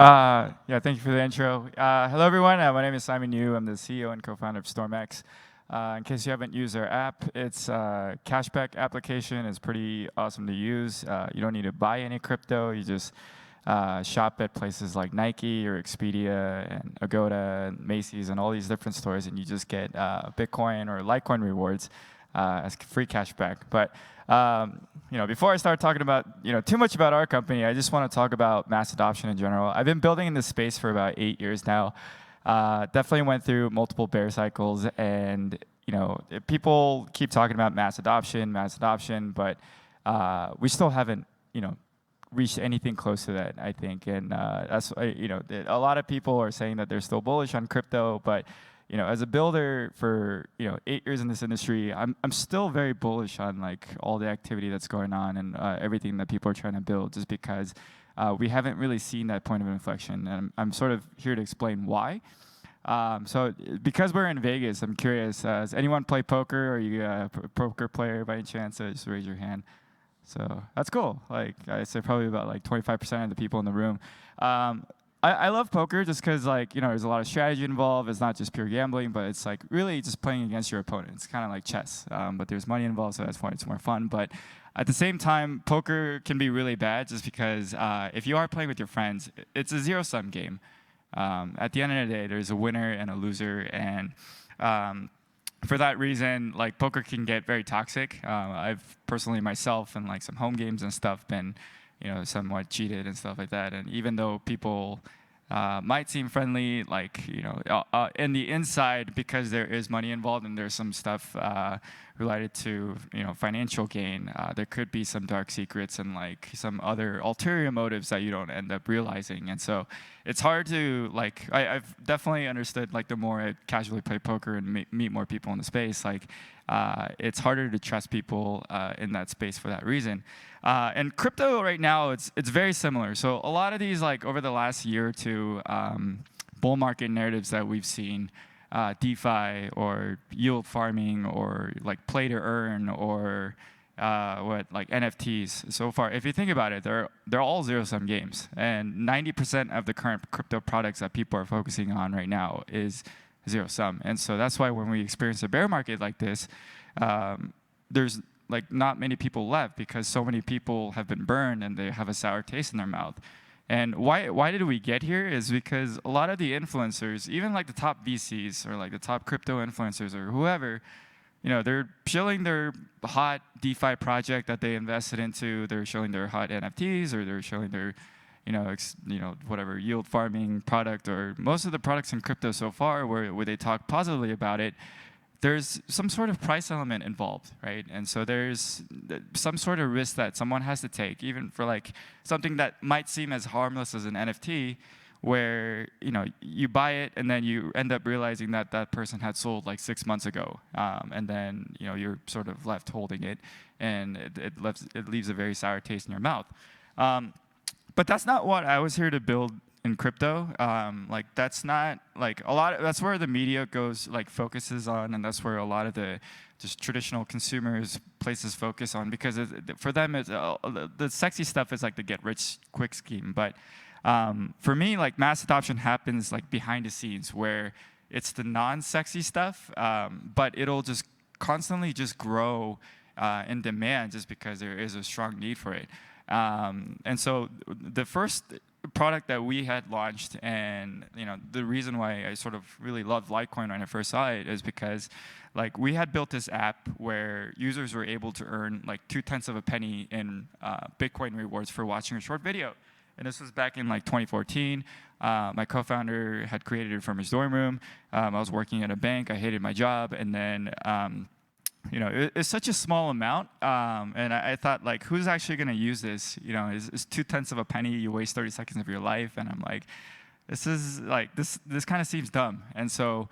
Yeah, thank you for the intro. Hello, everyone. My name is Simon Yu. I'm the CEO and co-founder of StormX. In case you haven't used our app, it's a cashback application. It's pretty awesome to use. You don't need to buy any crypto. You just shop at places like Nike or Expedia and Agoda and Macy's and all these different stores, and you just get Bitcoin or Litecoin rewards as free cashback. But before I start talking about too much about our company, I just want to talk about mass adoption in general. I've been building in this space for about 8 years now. Definitely went through multiple bear cycles, and people keep talking about mass adoption, but we still haven't reached anything close to that, I think. And that's a lot of people are saying that they're still bullish on crypto, but as a builder for 8 years in this industry, I'm still very bullish on like all the activity that's going on and everything that people are trying to build, just because we haven't really seen that point of inflection. And I'm sort of here to explain why. So because we're in Vegas, I'm curious, does anyone play poker? Are you a poker player by any chance? Just raise your hand. So that's cool. Like I said, probably about like 25% of the people in the room. I love poker just because there's a lot of strategy involved. It's not just pure gambling, but it's like really just playing against your opponent. It's kind of like chess, but there's money involved, so that's why it's more fun. But at the same time, poker can be really bad just because if you are playing with your friends, it's a zero-sum game. At the end of the day, there's a winner and a loser, and for that reason, like poker can get very toxic. I've personally myself and like some home games and stuff been somewhat cheated and stuff like that. And even though people might seem friendly, like, in the inside, because there is money involved and there's some stuff related to, financial gain, there could be some dark secrets and like some other ulterior motives that you don't end up realizing. And so it's hard to, like, I've definitely understood, like, the more I casually play poker and meet more people in the space, like, it's harder to trust people in that space for that reason. And crypto right now, it's very similar. So a lot of these, like over the last year or two, bull market narratives that we've seen, DeFi or yield farming or like play to earn or like NFTs. So far, if you think about it, they're all zero-sum games, and 90% of the current crypto products that people are focusing on right now is zero sum. And so that's why when we experience a bear market like this, there's like not many people left because so many people have been burned and they have a sour taste in their mouth. And why did we get here is because a lot of the influencers, even like the top VCs or like the top crypto influencers or whoever, they're showing their hot DeFi project that they invested into. They're showing their hot NFTs, or they're showing their whatever yield farming product, or most of the products in crypto so far where they talk positively about it, there's some sort of price element involved, right? And so there's some sort of risk that someone has to take, even for like something that might seem as harmless as an NFT, where you buy it and then you end up realizing that that person had sold like 6 months ago, and then you're sort of left holding it, and it leaves a very sour taste in your mouth. But that's not what I was here to build in crypto. Like that's not like that's where the media goes, like focuses on, and that's where a lot of the just traditional consumers places focus on, because for them it's the sexy stuff is like the get rich quick scheme. But for me, like mass adoption happens like behind the scenes, where it's the non-sexy stuff, but it'll just constantly just grow in demand just because there is a strong need for it. And so the first product that we had launched, and the reason why I sort of really loved Litecoin when I first saw it, is because like we had built this app where users were able to earn like 0.2 of a penny in Bitcoin rewards for watching a short video. And this was back in like 2014. My co-founder had created it from his dorm room. I was working at a bank. I hated my job, and then it's such a small amount, and I thought, like, who's actually going to use this? It's 0.2 of a penny. You waste 30 seconds of your life, and I'm like, this kind of seems dumb. And so,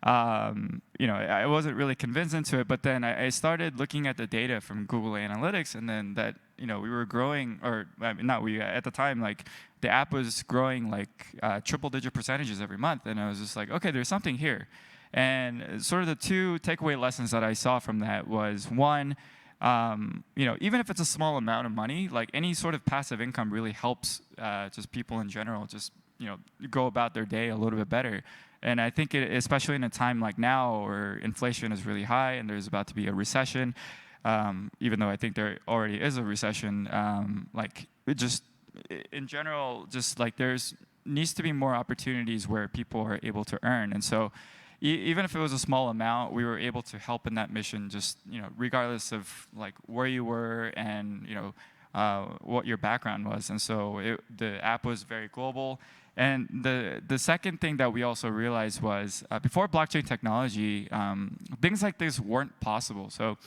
I wasn't really convinced into it. But then I started looking at the data from Google Analytics, and then that we were growing, or not we at the time, like the app was growing like triple-digit percentages every month, and I was just like, okay, there's something here. And sort of the two takeaway lessons that I saw from that was, one, even if it's a small amount of money, like any sort of passive income really helps just people in general just go about their day a little bit better. And I think especially in a time like now where inflation is really high and there's about to be a recession, even though I think there already is a recession, like it just in general, just like there's needs to be more opportunities where people are able to earn. And so even if it was a small amount, we were able to help in that mission, just regardless of like where you were and what your background was. And so the app was very global. And the second thing that we also realized was before blockchain technology, things like this weren't possible. So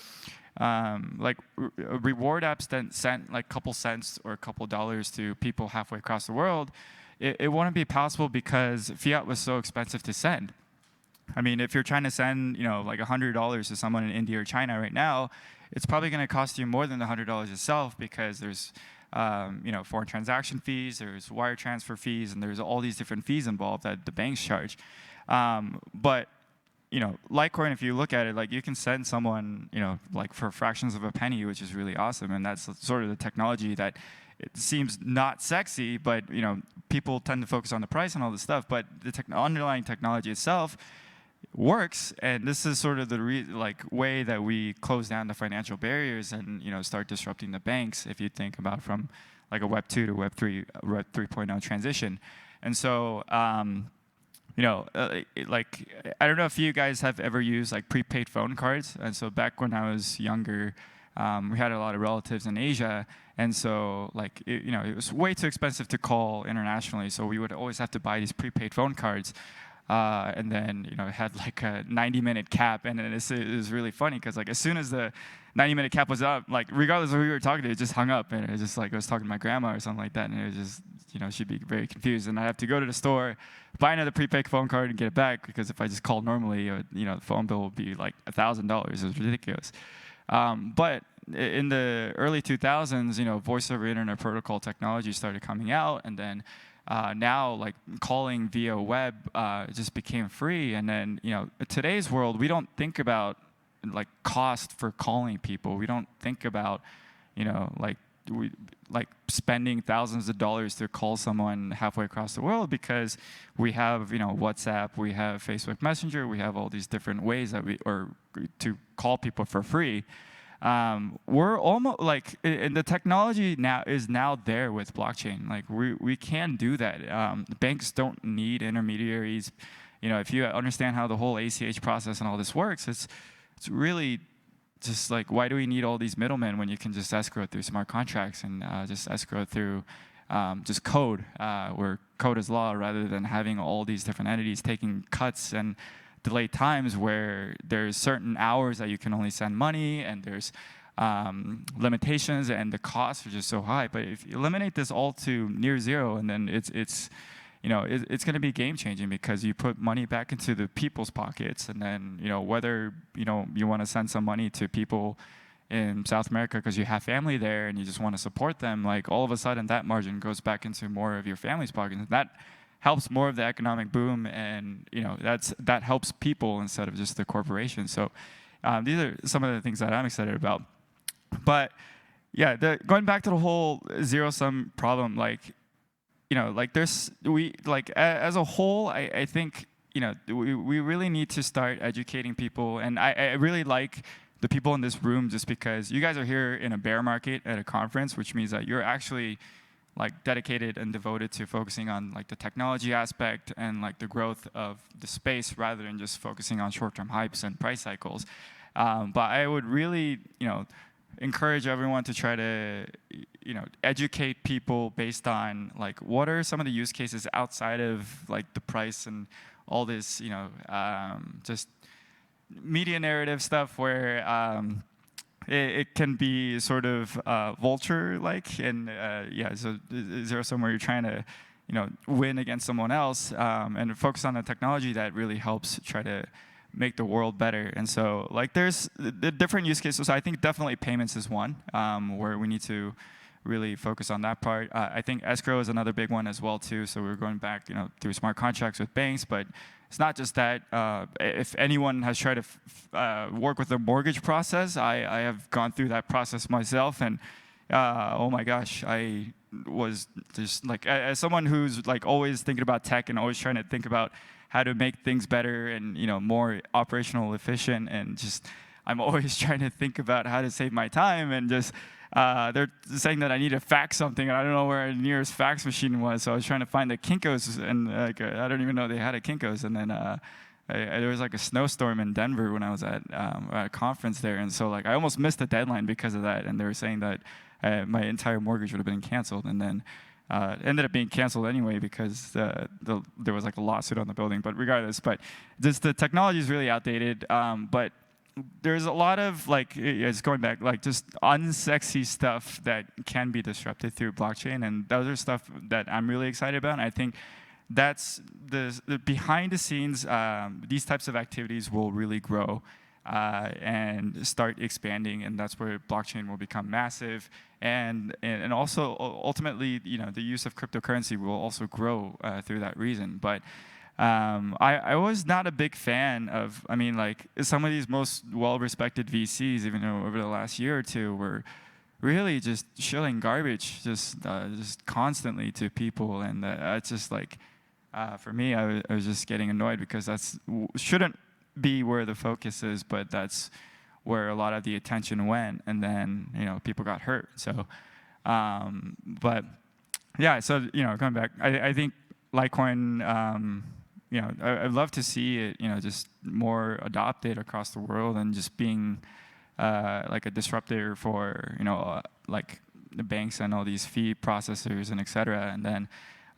like reward apps that sent like a couple cents or a couple dollars to people halfway across the world, it wouldn't be possible because fiat was so expensive to send. I mean, if you're trying to send like $100 to someone in India or China right now, it's probably going to cost you more than the $100 itself because there's foreign transaction fees, there's wire transfer fees, and there's all these different fees involved that the banks charge. But Litecoin, if you look at it, like you can send someone, like for fractions of a penny, which is really awesome, and that's sort of the technology that it seems not sexy, but people tend to focus on the price and all this stuff. But the underlying technology itself works, and this is sort of the way that we close down the financial barriers and start disrupting the banks. If you think about from like a Web 2 to Web 3.0 transition, and so like I don't know if you guys have ever used like prepaid phone cards. And so back when I was younger, we had a lot of relatives in Asia, and so like it was way too expensive to call internationally, so we would always have to buy these prepaid phone cards. And then it had like a 90-minute cap, and it was really funny because like as soon as the 90-minute cap was up, like regardless of who we were talking to, it just hung up, and it was just like I was talking to my grandma or something like that, and it was just she'd be very confused, and I have to go to the store, buy another prepaid phone card, and get it back because if I just called normally, the phone bill would be like $1,000. It was ridiculous. But in the early 2000s, voice over internet protocol technology started coming out, and then now like calling via web just became free. And then in today's world, we don't think about like cost for calling people. We don't think about like spending thousands of dollars to call someone halfway across the world because we have WhatsApp, we have Facebook Messenger, we have all these different ways that to call people for free. We're almost like, and the technology is now there with blockchain. Like we can do that. Banks don't need intermediaries. If you understand how the whole ACH process and all this works, it's really just like, why do we need all these middlemen when you can just escrow through smart contracts and just escrow through just code, where code is law, rather than having all these different entities taking cuts and delayed times where there's certain hours that you can only send money, and there's limitations, and the costs are just so high. But if you eliminate this all to near zero, and then it's going to be game changing because you put money back into the people's pockets, and then whether you want to send some money to people in South America because you have family there and you just want to support them, like all of a sudden that margin goes back into more of your family's pockets. And that helps more of the economic boom, and that helps people instead of just the corporation. So these are some of the things that I'm excited about. But yeah, going back to the whole zero-sum problem, like as a whole, I think we really need to start educating people, and I really like the people in this room just because you guys are here in a bear market at a conference, which means that you're actually like dedicated and devoted to focusing on like the technology aspect and like the growth of the space rather than just focusing on short-term hypes and price cycles. But I would really encourage everyone to try to educate people based on like what are some of the use cases outside of like the price and all this just media narrative stuff where it can be sort of vulture-like, and so zero-sum where you're trying to win against someone else, and focus on the technology that really helps try to make the world better. And so like there's the different use cases. So I think definitely payments is one where we need to really focus on that part. I think escrow is another big one as well too. So we're going back through smart contracts with banks, but it's not just that. If anyone has tried to work with the mortgage process, I have gone through that process myself, and oh my gosh, was just like, as someone who's like always thinking about tech and always trying to think about how to make things better and more operational efficient, and just I'm always trying to think about how to save my time, and just they're saying that I need to fax something, and I don't know where the nearest fax machine was, so I was trying to find the Kinko's, and like I don't even know they had a Kinko's, and then there was like a snowstorm in Denver when I was at a conference there, and so like I almost missed the deadline because of that, and they were saying that my entire mortgage would have been canceled, and then it ended up being canceled anyway because there was like a lawsuit on the building. But regardless, just the technology is really outdated. But there's a lot of like, it's going back, like just unsexy stuff that can be disrupted through blockchain, and those are stuff that I'm really excited about. And I think that's the behind the scenes. These types of activities will really grow and start expanding, and that's where blockchain will become massive. And also ultimately, the use of cryptocurrency will also grow through that reason. But I was not a big fan of, like some of these most well-respected VCs, even over the last year or two, were really just shilling garbage, just constantly to people, and it's just like, for me, I was just getting annoyed because that's shouldn't be where the focus is, but that's where a lot of the attention went, and then people got hurt. So, but yeah, so coming back, I think Litecoin, I'd love to see it, just more adopted across the world, and just being like a disruptor for like the banks and all these fee processors and et cetera. And then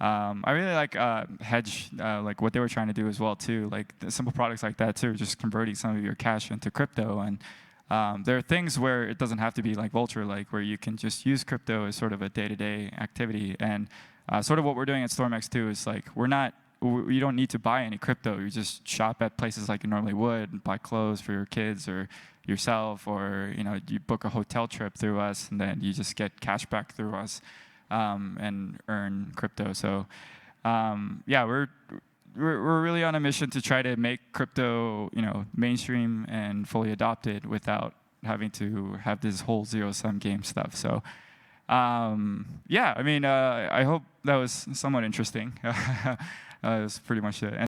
I really like hedge, like what they were trying to do as well too, like the simple products like that too, just converting some of your cash into crypto. And there are things where it doesn't have to be like Vulture, like where you can just use crypto as sort of a day-to-day activity. And sort of what we're doing at StormX too is like, you don't need to buy any crypto. You just shop at places like you normally would, and buy clothes for your kids or yourself, or you book a hotel trip through us, and then you just get cash back through us. And earn crypto. So yeah, we're really on a mission to try to make crypto mainstream and fully adopted without having to have this whole zero-sum game stuff. So yeah, I hope that was somewhat interesting. That's pretty much it.